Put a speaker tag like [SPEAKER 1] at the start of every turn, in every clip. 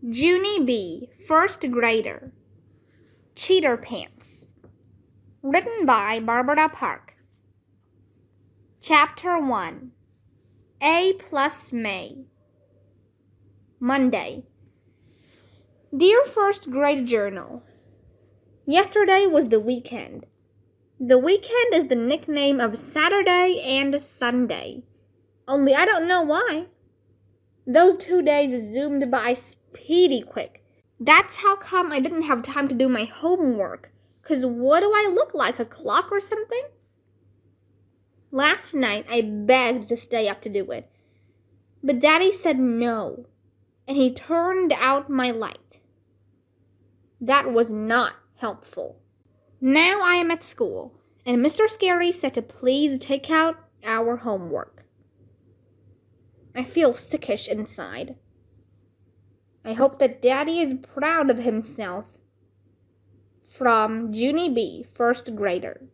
[SPEAKER 1] Junie B., first grader. Cheater Pants. Written by Barbara Park. Chapter 1. A plus May. Monday. Dear First Grade Journal, yesterday was the weekend. The weekend is the nickname of Saturday and Sunday. Only I don't know why. Those 2 days zoomed by speedy quick. That's how come I didn't have time to do my homework. 'Cause what do I look like, a clock or something? Last night I begged to stay up to do it. But Daddy said no, and he turned out my light. That was not helpful. Now I am at school, and Mr. Scary said to please take out our homework. I feel sickish inside. I hope that Daddy is proud of himself. From Junie B., first grader.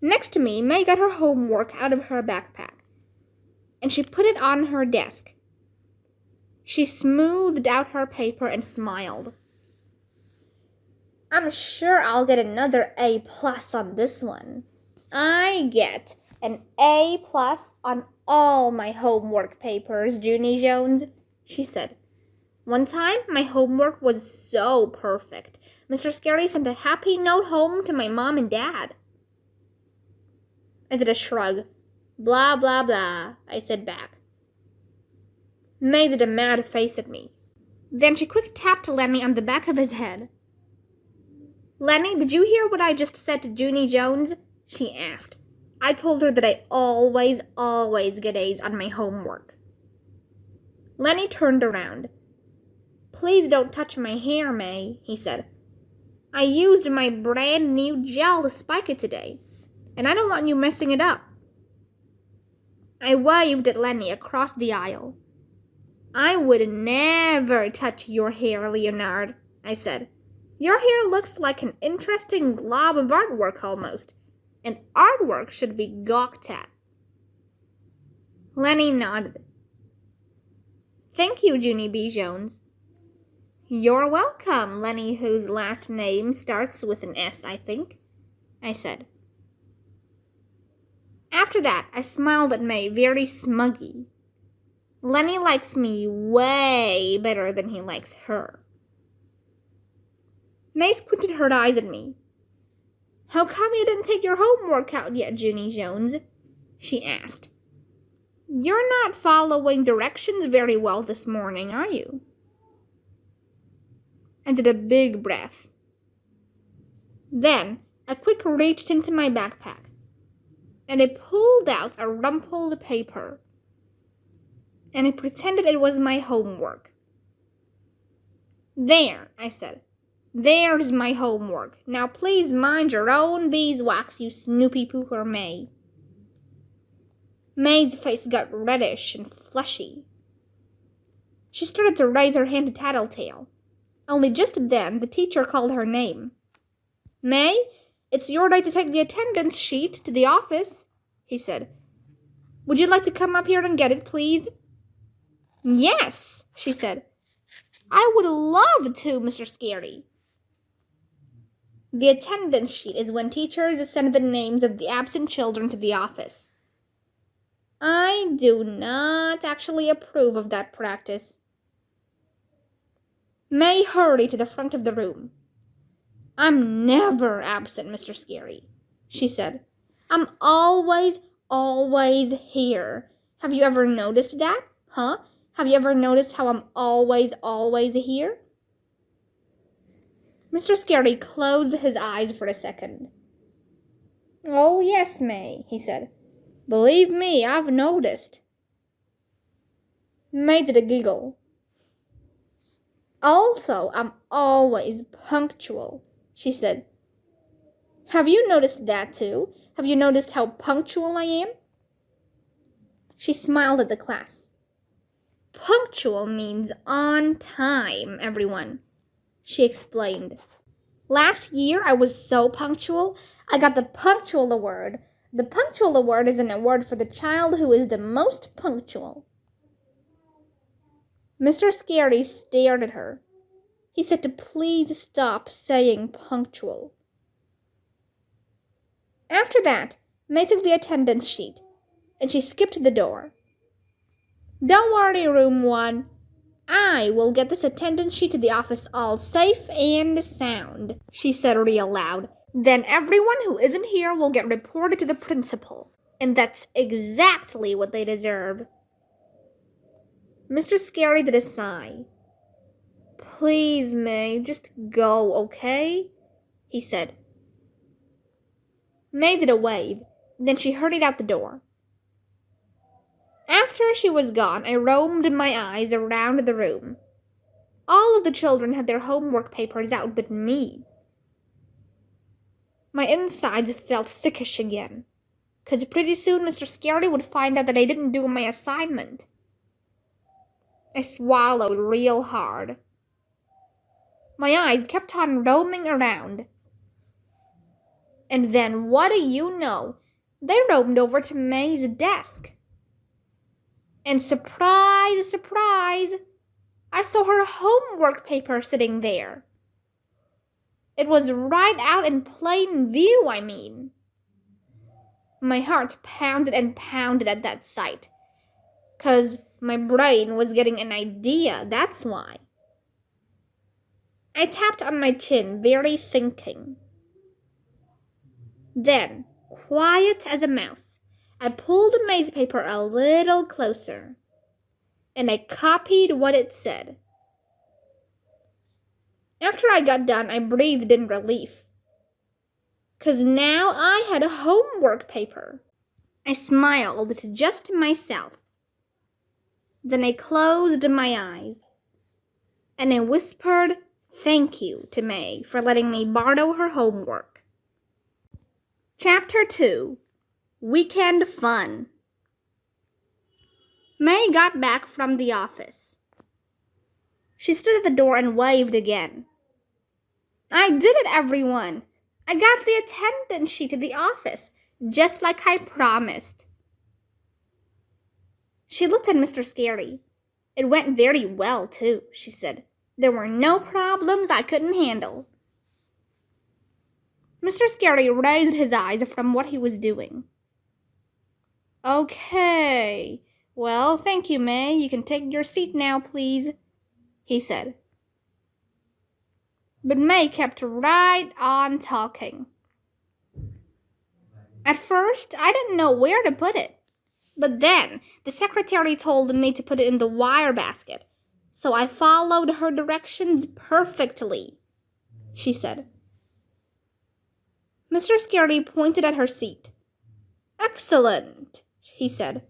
[SPEAKER 1] Next to me, May got her homework out of her backpack, and she put it on her desk. She smoothed out her paper and smiled. I'm sure I'll get another A+ on this one. I get an A+ on all my homework papers, Junie Jones, she said. One time, my homework was so perfect. Mr. Scary sent a happy note home to my mom and dad. I did a shrug. Blah, blah, blah, I said back. May did a mad face at me. Then she quick tapped Lenny on the back of his head. Lenny, did you hear what I just said to Junie Jones? She asked. I told her that I always get A's on my homework. Lenny turned around. Please don't touch my hair, May, he said. I used my brand new gel to spike it today, and I don't want you messing it up. I waved at Lenny across the aisle. I would never touch your hair, Leonard, I said. Your hair looks like an interesting glob of artwork almost, and artwork should be gawked at. Lenny nodded. Thank you, Junie B. Jones. You're welcome, Lenny, whose last name starts with an S, I think, I said. After that, I smiled at May very smuggy. Lenny likes me way better than he likes her. May squinted her eyes at me. How come you didn't take your homework out yet, Junie Jones? She asked. You're not following directions very well this morning, are you? I did a big breath. Then I quick reached into my backpack, and I pulled out a rumpled paper, and I pretended it was my homework. There, I said. There's my homework. Now please mind your own beeswax, you snoopy pooper May. May's face got reddish and fleshy. She started to raise her hand to Tattletale. Only just then the teacher called her name. May, it's your day to take the attendance sheet to the office, he said. Would you like to come up here and get it, please? Yes, she said. I would love to, Mr. Scary. The attendance sheet is when teachers send the names of the absent children to the office. I do not actually approve of that practice. May hurried to the front of the room. I'm never absent, Mr. Scary, she said. I'm always here. Have you ever noticed that? Huh? Have you ever noticed how I'm always here? Mr. Scary closed his eyes for a second. Oh, yes, May, he said. Believe me, I've noticed. May did a giggle. Also, I'm always punctual, she said. Have you noticed that too? Have you noticed how punctual I am? She smiled at the class. Punctual means on time, everyone, she explained. Last year, I was so punctual, I got the Punctual Award. The Punctual Award is an award for the child who is the most punctual. Mr. Scary stared at her. He said to please stop saying punctual. After that, May took the attendance sheet, and she skipped to the door. Don't worry, room 1. I will get this attendance sheet to the office all safe and sound, she said real loud. Then everyone who isn't here will get reported to the principal. And that's exactly what they deserve. Mr. Scary did a sigh. Please, May, just go, okay? He said. May did a wave, then she hurried out the door. After she was gone, I roamed my eyes around the room. All of the children had their homework papers out but me. My insides felt sickish again, 'cause pretty soon Mr. Scary would find out that I didn't do my assignment. I swallowed real hard. My eyes kept on roaming around. And then, what do you know, they roamed over to May's desk. And surprise, surprise, I saw her homework paper sitting there. It was right out in plain view, I mean. My heart pounded and pounded at that sight, 'cause my brain was getting an idea, that's why. I tapped on my chin, very thinking. Then, quiet as a mouse, I pulled May's paper a little closer, and I copied what it said. After I got done, I breathed in relief, 'cause now I had a homework paper. I smiled to just myself. Then I closed my eyes, and I whispered thank you to May for letting me borrow her homework. Chapter 2, Weekend Fun. May got back from the office. She stood at the door and waved again. I did it, everyone! I got the attendance sheet to the office, just like I promised. She looked at Mr. Scary. It went very well, too, she said. There were no problems I couldn't handle. Mr. Scary raised his eyes from what he was doing. Okay. Well, thank you, May. You can take your seat now, please, he said. But May kept right on talking. At first, I didn't know where to put it. But then, the secretary told me to put it in the wire basket. So I followed her directions perfectly, she said. Mr. Scary pointed at her seat. Excellent, he said.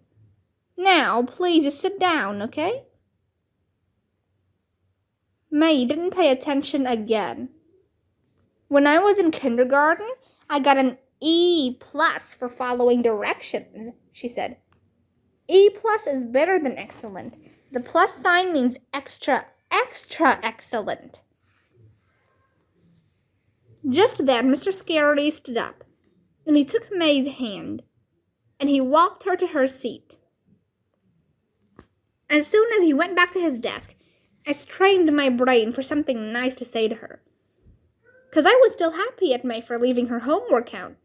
[SPEAKER 1] Now, please sit down, okay? May didn't pay attention again. When I was in kindergarten, I got an E+ for following directions, she said. E+ is better than excellent. The plus sign means extra, extra excellent. Just then, Mr. Scary stood up, and he took May's hand, and he walked her to her seat. As soon as he went back to his desk, I strained my brain for something nice to say to her, 'cause I was still happy at May for leaving her homework out.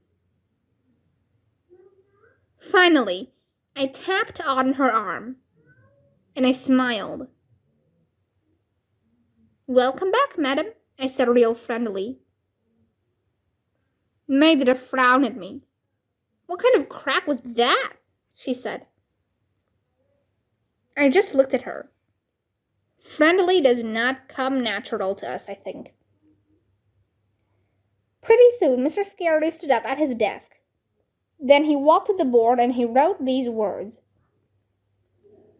[SPEAKER 1] Finally, I tapped on her arm, and I smiled. Welcome back, madam, I said real friendly. May did a frown at me. What kind of crack was that? She said. I just looked at her. Friendly does not come natural to us, I think. Pretty soon, Mr. Scary stood up at his desk. Then he walked to the board and he wrote these words.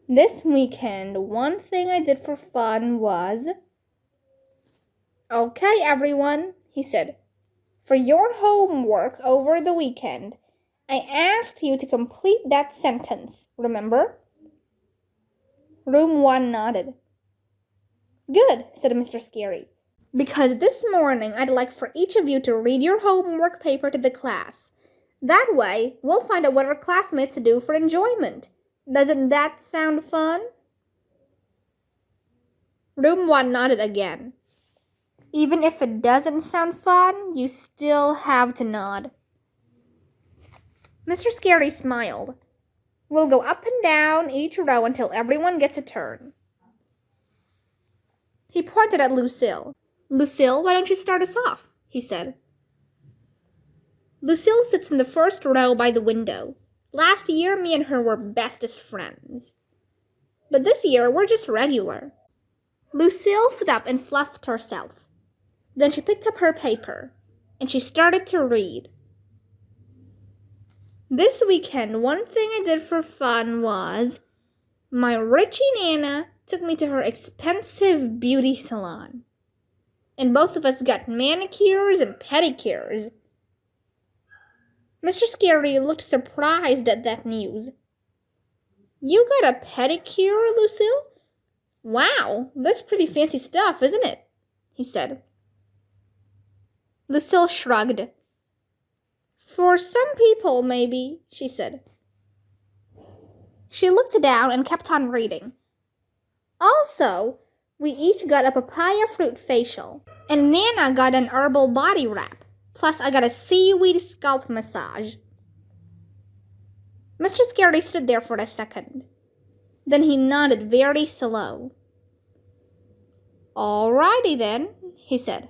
[SPEAKER 1] This weekend, one thing I did for fun was... Okay, everyone, he said. For your homework over the weekend, I asked you to complete that sentence, remember? Room 1 nodded. Good, said Mr. Scary, because this morning I'd like for each of you to read your homework paper to the class. That way, we'll find out what our classmates do for enjoyment. Doesn't that sound fun? Room 1 nodded again. Even if it doesn't sound fun, you still have to nod. Mr. Scary smiled. We'll go up and down each row until everyone gets a turn. He pointed at Lucille. Lucille, why don't you start us off? He said. Lucille sits in the first row by the window. Last year, me and her were bestest friends. But this year, we're just regular. Lucille stood up and fluffed herself. Then she picked up her paper, and she started to read. This weekend, one thing I did for fun was my Richie Nana took me to her expensive beauty salon. And both of us got manicures and pedicures. Mr. Scary looked surprised at that news. You got a pedicure, Lucille? Wow, that's pretty fancy stuff, isn't it? He said. Lucille shrugged. For some people, maybe, she said. She looked down and kept on reading. Also, we each got a papaya fruit facial, and Nana got an herbal body wrap. Plus, I got a seaweed scalp massage. Mr. Scary stood there for a second. Then he nodded very slow. Alrighty then, he said.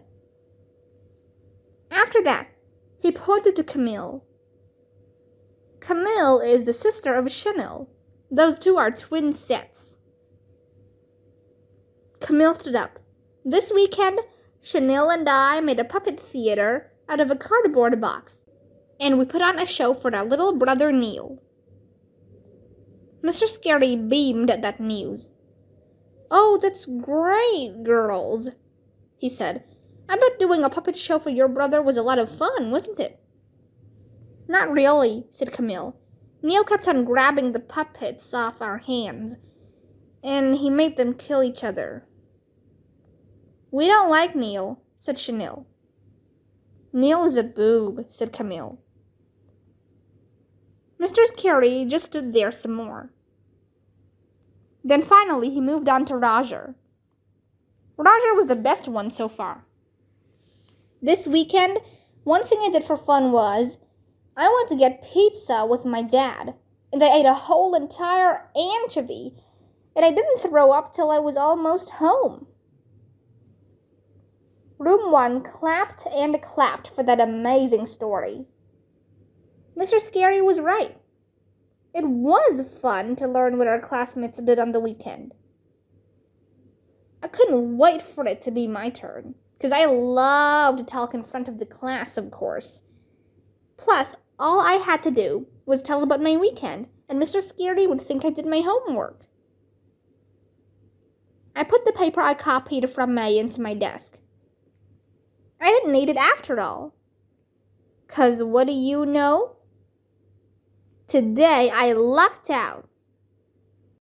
[SPEAKER 1] After that, he pointed to Camille. Camille is the sister of Chanel. Those two are twin sets. Camille stood up. This weekend, Chanel and I made a puppet theater out of a cardboard box, and we put on a show for our little brother Neil. Mr. Scary beamed at that news. Oh, that's great, girls, he said. I bet doing a puppet show for your brother was a lot of fun, wasn't it? Not really, said Camille. Neil kept on grabbing the puppets off our hands, and he made them kill each other. We don't like Neil, said Chanel. Neil is a boob, said Camille. Mr. Scary just stood there some more. Then finally he moved on to Roger. Roger was the best one so far. This weekend, one thing I did for fun was I went to get pizza with my dad, and I ate a whole entire anchovy, and I didn't throw up till I was almost home. Room 1 clapped and clapped for that amazing story. Mr. Scary was right. It was fun to learn what our classmates did on the weekend. I couldn't wait for it to be my turn, because I love to talk in front of the class, of course. Plus, all I had to do was tell about my weekend, and Mr. Scary would think I did my homework. I put the paper I copied from May into my desk. I didn't need it after all. 'Cause what do you know? Today I lucked out.